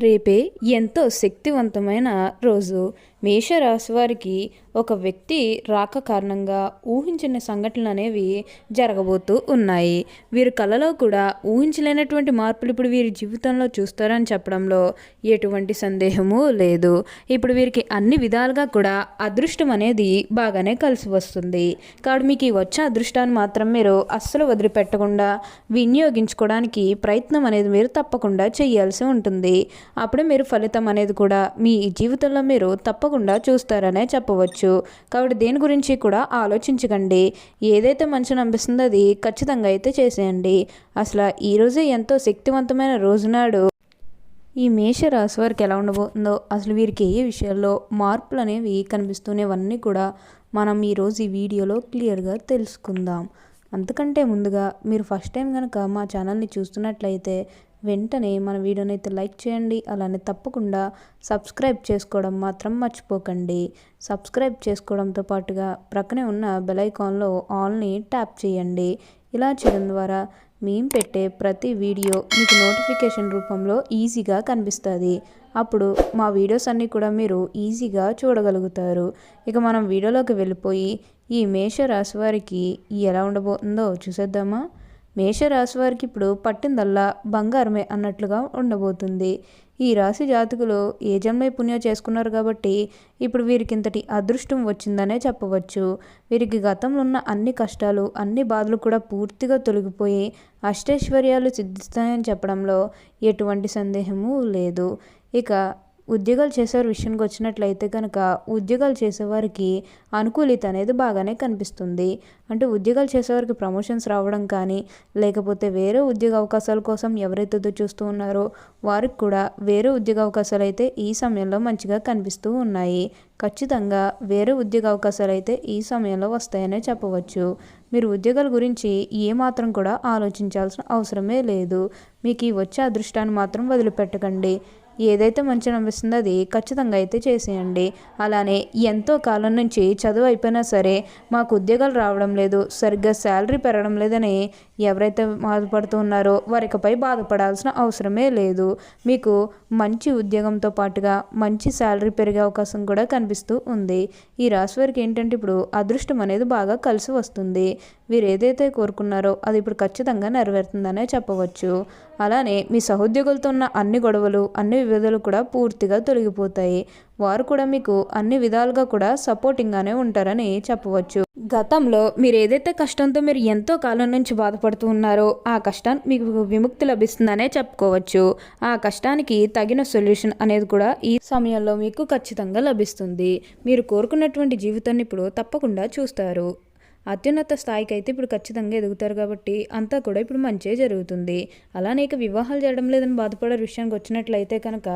రేపే ఎంతో శక్తివంతమైన రోజు. మేషరాశి వారికి ఒక వ్యక్తి రాక కారణంగా ఊహించని సంఘటనలు అనేవి జరగబోతూ ఉన్నాయి. వీరి కళలో కూడా ఊహించలేనటువంటి మార్పులు ఇప్పుడు వీరి జీవితంలో చూస్తారని చెప్పడంలో ఎటువంటి సందేహము లేదు. ఇప్పుడు వీరికి అన్ని విధాలుగా కూడా అదృష్టం అనేది బాగానే కలిసి వస్తుంది. కాబట్టి మీకు ఈ వచ్చే అదృష్టాన్ని మాత్రం మీరు అస్సలు వదిలిపెట్టకుండా వినియోగించుకోవడానికి ప్రయత్నం అనేది మీరు తప్పకుండా చేయాల్సి ఉంటుంది. అప్పుడే మీరు ఫలితం అనేది కూడా మీ జీవితంలో మీరు తప్పకుండా చూస్తారనే చెప్పవచ్చు. కాబట్టి దేని గురించి కూడా ఆలోచించకండి. ఏదైతే మంచిని అనిపిస్తుందో అది ఖచ్చితంగా అయితే చేసేయండి. అసలు ఈరోజే ఎంతో శక్తివంతమైన రోజునాడు ఈ మేషరాశి వారికి ఎలా ఉండబోతుందో, అసలు వీరికి ఏ విషయాల్లో మార్పులు అనేవి కనిపిస్తున్నవన్నీ కూడా మనం ఈరోజు ఈ వీడియోలో క్లియర్గా తెలుసుకుందాం. అంతకంటే ముందుగా మీరు ఫస్ట్ టైం కనుక మా ఛానల్ని చూస్తున్నట్లయితే వెంటనే మన వీడియోని అయితే లైక్ చేయండి. అలానే తప్పకుండా సబ్స్క్రైబ్ చేసుకోవడం మాత్రం మర్చిపోకండి. సబ్స్క్రైబ్ చేసుకోవడంతో పాటుగా ప్రక్కనే ఉన్న బెల్ ఐకాన్లో ఆల్ని ట్యాప్ చేయండి. ఇలా చేయడం ద్వారా మేము పెట్టే ప్రతి వీడియో మీకు నోటిఫికేషన్ రూపంలో ఈజీగా కనిపిస్తుంది. అప్పుడు మా వీడియోస్ అన్నీ కూడా మీరు ఈజీగా చూడగలుగుతారు. ఇక మనం వీడియోలోకి వెళ్ళిపోయి ఈ మేషరాశి వారికి ఎలా ఉండబోతుందో చూసేద్దామా. మేషరాశి వారికి ఇప్పుడు పట్టిందల్లా బంగారమే అన్నట్లుగా ఉండబోతుంది. ఈ రాశి జాతకులు ఏ జన్మ పుణ్యం చేసుకున్నారు కాబట్టి ఇప్పుడు వీరికి ఇంతటి అదృష్టం వచ్చిందనే చెప్పవచ్చు. వీరికి గతంలో ఉన్న అన్ని కష్టాలు అన్ని బాధలు కూడా పూర్తిగా తొలగిపోయి అష్టైశ్వర్యాలు సిద్ధిస్తాయని చెప్పడంలో ఎటువంటి సందేహము లేదు. ఇక ఉద్యోగాలు చేసేవారి విషయానికి వచ్చినట్లయితే కనుక ఉద్యోగాలు చేసేవారికి అనుకూలిత అనేది బాగానే కనిపిస్తుంది. అంటే ఉద్యోగాలు చేసేవారికి ప్రమోషన్స్ రావడం కానీ, లేకపోతే వేరే ఉద్యోగ అవకాశాల కోసం ఎవరైతే చూస్తూ ఉన్నారో వారికి కూడా వేరే ఉద్యోగ అవకాశాలు అయితే ఈ సమయంలో మంచిగా కనిపిస్తూ ఉన్నాయి. ఖచ్చితంగా వేరే ఉద్యోగ అవకాశాలు అయితే ఈ సమయంలో వస్తాయనే చెప్పవచ్చు. మీరు ఉద్యోగాల గురించి ఏమాత్రం కూడా ఆలోచించాల్సిన అవసరమే లేదు. మీకు ఈ వచ్చే అదృష్టాన్ని మాత్రం వదిలిపెట్టకండి. ఏదైతే మంచిగా అనిపిస్తుందో అది ఖచ్చితంగా అయితే చేసేయండి. అలానే ఎంతో కాలం నుంచి చదువు అయిపోయినా సరే మాకు ఉద్యోగాలు రావడం లేదు, సరిగ్గా శాలరీ పెరగడం లేదని ఎవరైతే బాధపడుతూ ఉన్నారో వారికపై బాధపడాల్సిన అవసరమే లేదు. మీకు మంచి ఉద్యోగంతో పాటుగా మంచి శాలరీ పెరిగే అవకాశం కూడా కనిపిస్తూ ఉంది. ఈ రాశి వారికి ఏంటంటే ఇప్పుడు అదృష్టం అనేది బాగా కలిసి వస్తుంది. వీరు ఏదైతే కోరుకున్నారో అది ఇప్పుడు ఖచ్చితంగా నెరవేరుతుందనే చెప్పవచ్చు. అలానే మీ సహోద్యోగులతో ఉన్న అన్ని గొడవలు అన్ని వివాదాలు కూడా పూర్తిగా తొలగిపోతాయి. వారు కూడా మీకు అన్ని విధాలుగా కూడా సపోర్టింగ్గానే ఉంటారని చెప్పవచ్చు. గతంలో మీరు ఏదైతే కష్టంతో మీరు ఎంతో కాలం నుంచి బాధపడుతూ ఉన్నారో ఆ కష్టానికి మీకు విముక్తి లభిస్తుందనే చెప్పుకోవచ్చు. ఆ కష్టానికి తగిన సొల్యూషన్ అనేది కూడా ఈ సమయంలో మీకు ఖచ్చితంగా లభిస్తుంది. మీరు కోరుకున్నటువంటి జీవితాన్ని ఇప్పుడు తప్పకుండా చూస్తారు. అత్యున్నత స్థాయికి అయితే ఇప్పుడు ఖచ్చితంగా ఎదుగుతారు కాబట్టి అంతా కూడా ఇప్పుడు మంచిగా జరుగుతుంది. అలానే ఇక వివాహాలు చేయడం లేదని బాధపడే విషయానికి వచ్చినట్లయితే కనుక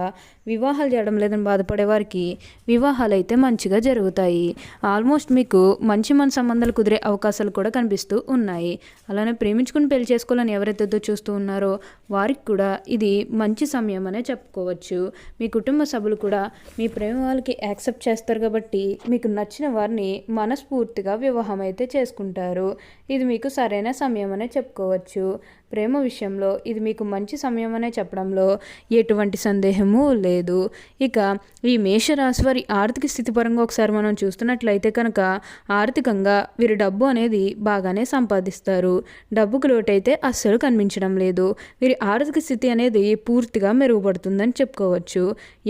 వివాహాలు చేయడం లేదని బాధపడే వారికి వివాహాలు అయితే మంచిగా జరుగుతాయి. ఆల్మోస్ట్ మీకు మంచి మన సంబంధాలు కుదిరే అవకాశాలు కూడా కనిపిస్తూ ఉన్నాయి. అలానే ప్రేమించుకుని పెళ్లి చేసుకోవాలని ఎవరైతే చూస్తూ ఉన్నారో వారికి కూడా ఇది మంచి సమయం అనే చెప్పుకోవచ్చు. మీ కుటుంబ సభ్యులు కూడా మీ ప్రేమ వాళ్ళకి యాక్సెప్ట్ చేస్తారు కాబట్టి మీకు నచ్చిన వారిని మనస్ఫూర్తిగా వివాహం అయితే చేసుకుంటారు. ఇది మీకు సరైన సమయం అనే చెప్పుకోవచ్చు. ప్రేమ విషయంలో ఇది మీకు మంచి సమయం అనే చెప్పడంలో ఎటువంటి సందేహము లేదు. ఇక ఈ మేషరాశి వారి ఆర్థిక స్థితి పరంగా ఒకసారి మనం చూస్తున్నట్లయితే కనుక ఆర్థికంగా వీరు డబ్బు అనేది బాగానే సంపాదిస్తారు. డబ్బుకు లోటైతే అస్సలు కనిపించడం లేదు. వీరి ఆర్థిక స్థితి అనేది పూర్తిగా మెరుగుపడుతుందని చెప్పుకోవచ్చు.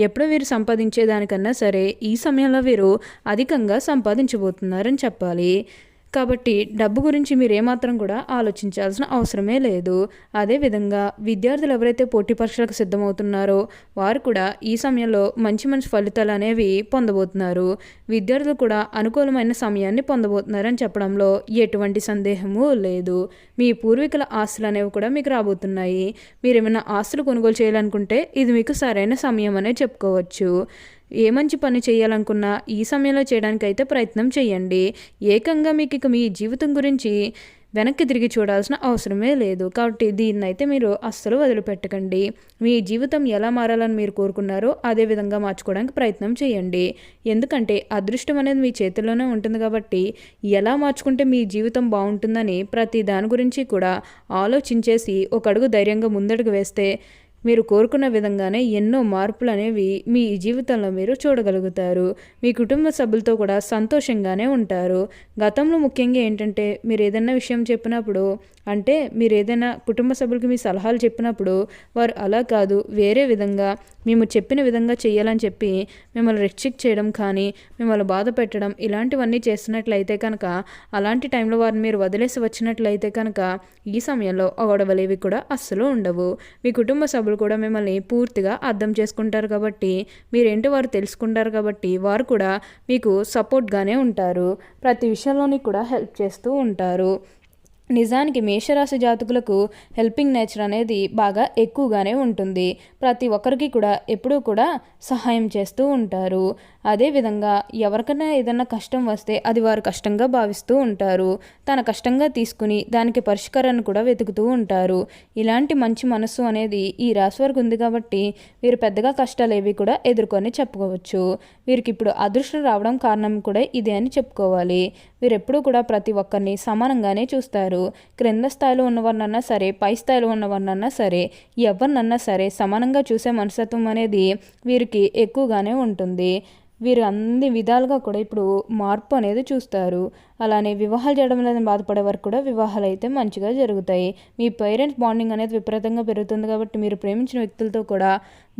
ఎప్పుడు వీరు సంపాదించేదానికన్నా సరే ఈ సమయంలో వీరు అధికంగా సంపాదించబోతున్నారని చెప్పాలి. కాబట్టి డబ్బు గురించి మీరు ఏమాత్రం కూడా ఆలోచించాల్సిన అవసరమే లేదు. అదేవిధంగా విద్యార్థులు ఎవరైతే పోటీ పరీక్షలకు సిద్ధమవుతున్నారో వారు కూడా ఈ సమయంలో మంచి మంచి ఫలితాలు అనేవి పొందబోతున్నారు. విద్యార్థులు కూడా అనుకూలమైన సమయాన్ని పొందబోతున్నారని చెప్పడంలో ఎటువంటి సందేహము లేదు. మీ పూర్వీకుల ఆస్తులు అనేవి కూడా మీకు రాబోతున్నాయి. మీరు ఏమైనా ఆస్తులు కొనుగోలు చేయాలనుకుంటే ఇది మీకు సరైన సమయం అనే చెప్పుకోవచ్చు. ఏ మంచి పని చేయాలనుకున్నా ఈ సమయంలో చేయడానికైతే ప్రయత్నం చేయండి. ఏకంగా మీకు ఇక మీ జీవితం గురించి వెనక్కి తిరిగి చూడాల్సిన అవసరమే లేదు. కాబట్టి దీన్నైతే మీరు అస్సలు వదిలిపెట్టకండి. మీ జీవితం ఎలా మారాలని మీరు కోరుకున్నారో అదే విధంగా మార్చుకోవడానికి ప్రయత్నం చేయండి. ఎందుకంటే అదృష్టం అనేది మీ చేతుల్లోనే ఉంటుంది కాబట్టి ఎలా మార్చుకుంటే మీ జీవితం బాగుంటుందని ప్రతి దాని గురించి కూడా ఆలోచించేసి ఒక అడుగు ధైర్యంగా ముందడుగు వేస్తే మీరు కోరుకున్న విధంగానే ఎన్నో మార్పులు అనేవి మీ జీవితంలో మీరు చూడగలుగుతారు. మీ కుటుంబ సభ్యులతో కూడా సంతోషంగానే ఉంటారు. గతంలో ముఖ్యంగా ఏంటంటే మీరు ఏదైనా విషయం చెప్పినప్పుడు అంటే మీరు ఏదైనా కుటుంబ సభ్యులకి మీ సలహాలు చెప్పినప్పుడు వారు అలా కాదు వేరే విధంగా మేము చెప్పిన విధంగా చేయాలని చెప్పి మిమ్మల్ని రెస్ట్రిక్ట్ చేయడం కానీ మిమ్మల్ని బాధ పెట్టడం ఇలాంటివన్నీ చేస్తున్నట్లయితే కనుక అలాంటి టైంలో వారిని మీరు వదిలేసి వచ్చినట్లయితే కనుక ఈ సమయంలో గొడవలేవి కూడా అస్సలు ఉండవు. మీ కుటుంబ సభ్యులు కూడా మిమ్మల్ని పూర్తిగా అర్థం చేసుకుంటారు కాబట్టి మీరేంటి వారు తెలుసుకుంటారు కాబట్టి వారు కూడా మీకు సపోర్ట్గానే ఉంటారు. ప్రతి విషయంలోని కూడా హెల్ప్ చేస్తూ ఉంటారు. నిజానికి మేషరాశి జాతకులకు హెల్పింగ్ నేచర్ అనేది బాగా ఎక్కువగానే ఉంటుంది. ప్రతి ఒక్కరికి కూడా ఎప్పుడూ కూడా సహాయం చేస్తూ ఉంటారు. అదేవిధంగా ఎవరికైనా ఏదైనా కష్టం వస్తే అది వారు కష్టంగా భావిస్తూ ఉంటారు. తన కష్టంగా తీసుకుని దానికి పరిష్కారాన్ని కూడా వెతుకుతూ ఉంటారు. ఇలాంటి మంచి మనస్సు అనేది ఈ రాశి వారికి ఉంది కాబట్టి వీరు పెద్దగా కష్టాలు ఏవి కూడా ఎదుర్కొని చెప్పుకోవచ్చు. వీరికి ఇప్పుడు అదృష్టం రావడం కారణం కూడా ఇదే అని చెప్పుకోవాలి. వీరెప్పుడూ కూడా ప్రతి ఒక్కరిని సమానంగానే చూస్తారు. క్రింద స్థాయిలో ఉన్నవారినన్నా సరే పై స్థాయిలో ఉన్నవారినన్నా సరే ఎవరినన్నా సరే సమానంగా చూసే మనస్తత్వం అనేది వీరికి ఎక్కువగానే ఉంటుంది. వీరు అన్ని విధాలుగా కూడా ఇప్పుడు మార్పు అనేది చూస్తారు. అలానే వివాహాలు చేయడం లేదని బాధపడే వరకు కూడా వివాహాలు అయితే మంచిగా జరుగుతాయి. మీ పేరెంట్స్ బాండింగ్ అనేది విపరీతంగా పెరుగుతుంది కాబట్టి మీరు ప్రేమించిన వ్యక్తులతో కూడా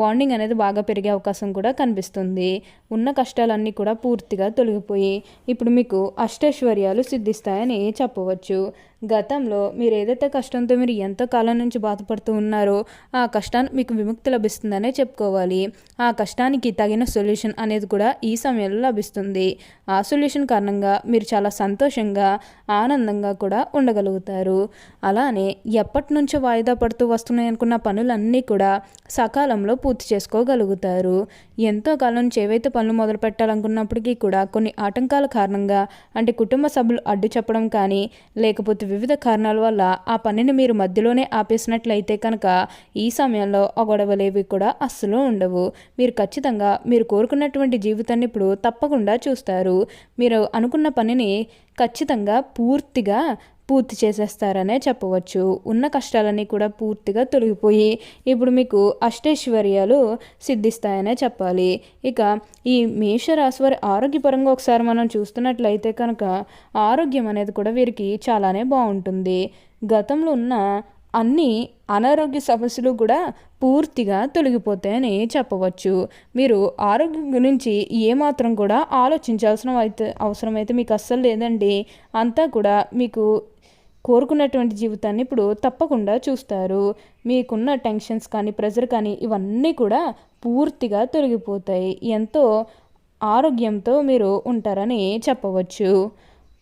బాండింగ్ అనేది బాగా పెరిగే అవకాశం కూడా కనిపిస్తుంది. ఉన్న కష్టాలన్నీ కూడా పూర్తిగా తొలగిపోయి ఇప్పుడు మీకు అష్టైశ్వర్యాలు సిద్ధిస్తాయని చెప్పవచ్చు. గతంలో మీరు ఏదైతే కష్టంతో మీరు ఎంతో కాలం నుంచి బాధపడుతూ ఉన్నారో ఆ కష్టానికి మీకు విముక్తి లభిస్తుందనే చెప్పుకోవాలి. ఆ కష్టానికి తగిన సొల్యూషన్ అనేది కూడా ఈ సమయంలో లభిస్తుంది. ఆ సొల్యూషన్ కారణంగా మీరు చాలా సంతోషంగా ఆనందంగా కూడా ఉండగలుగుతారు. అలానే ఎప్పటి నుంచో వాయిదా పడుతూ వస్తున్నాయి అనుకున్న పనులన్నీ కూడా సకాలంలో పూర్తి చేసుకోగలుగుతారు. ఎంతో కాలం నుంచి ఏవైతే పనులు మొదలు పెట్టాలనుకున్నప్పటికీ కూడా కొన్ని ఆటంకాల కారణంగా అంటే కుటుంబ సభ్యులు అడ్డు చెప్పడం కానీ లేకపోతే వివిధ కారణాల వల్ల ఆ పనిని మీరు మధ్యలోనే ఆపేసినట్లయితే కనుక ఈ సమయంలో ఆ గొడవలేవి కూడా అస్సలు ఉండవు. మీరు ఖచ్చితంగా మీరు కోరుకున్నటువంటి జీవితాన్ని ఇప్పుడు తప్పకుండా చూస్తారు. మీరు అనుకున్న పనిని ఖచ్చితంగా పూర్తి చేసేస్తారనే చెప్పవచ్చు. ఉన్న కష్టాలన్నీ కూడా పూర్తిగా తొలగిపోయి ఇప్పుడు మీకు అష్టైశ్వర్యాలు సిద్ధిస్తాయనే చెప్పాలి. ఇక ఈ మేషరాశి వారి ఆరోగ్యపరంగా ఒకసారి మనం చూస్తున్నట్లయితే కనుక ఆరోగ్యం అనేది కూడా వీరికి చాలానే బాగుంటుంది. గతంలో ఉన్న అన్ని అనారోగ్య సమస్యలు కూడా పూర్తిగా తొలగిపోతాయని చెప్పవచ్చు. మీరు ఆరోగ్యం గురించి ఏమాత్రం కూడా ఆలోచించాల్సిన అవసరమైతే మీకు అస్సలు లేదండి. అంతా కూడా మీకు కోరుకున్నటువంటి జీవితాన్ని ఇప్పుడు తప్పకుండా చూస్తారు. మీకున్న టెన్షన్స్ కానీ ప్రెజర్ కానీ ఇవన్నీ కూడా పూర్తిగా తొలగిపోతాయి. ఎంతో ఆరోగ్యంతో మీరు ఉంటారని చెప్పవచ్చు.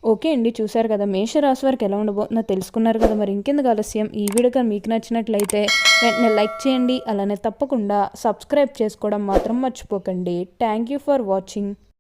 ఓకే అండి, చూసారు కదా మేషరాశి వారికి ఎలా ఉండబోతుందో తెలుసుకున్నారు కదా. మరి ఇంకెందుకు ఆలస్యం, ఈ వీడియో కానీ మీకు నచ్చినట్లయితే వెంటనే లైక్ చేయండి. అలానే తప్పకుండా సబ్స్క్రైబ్ చేసుకోవడం మాత్రం మర్చిపోకండి. Thank you for watching.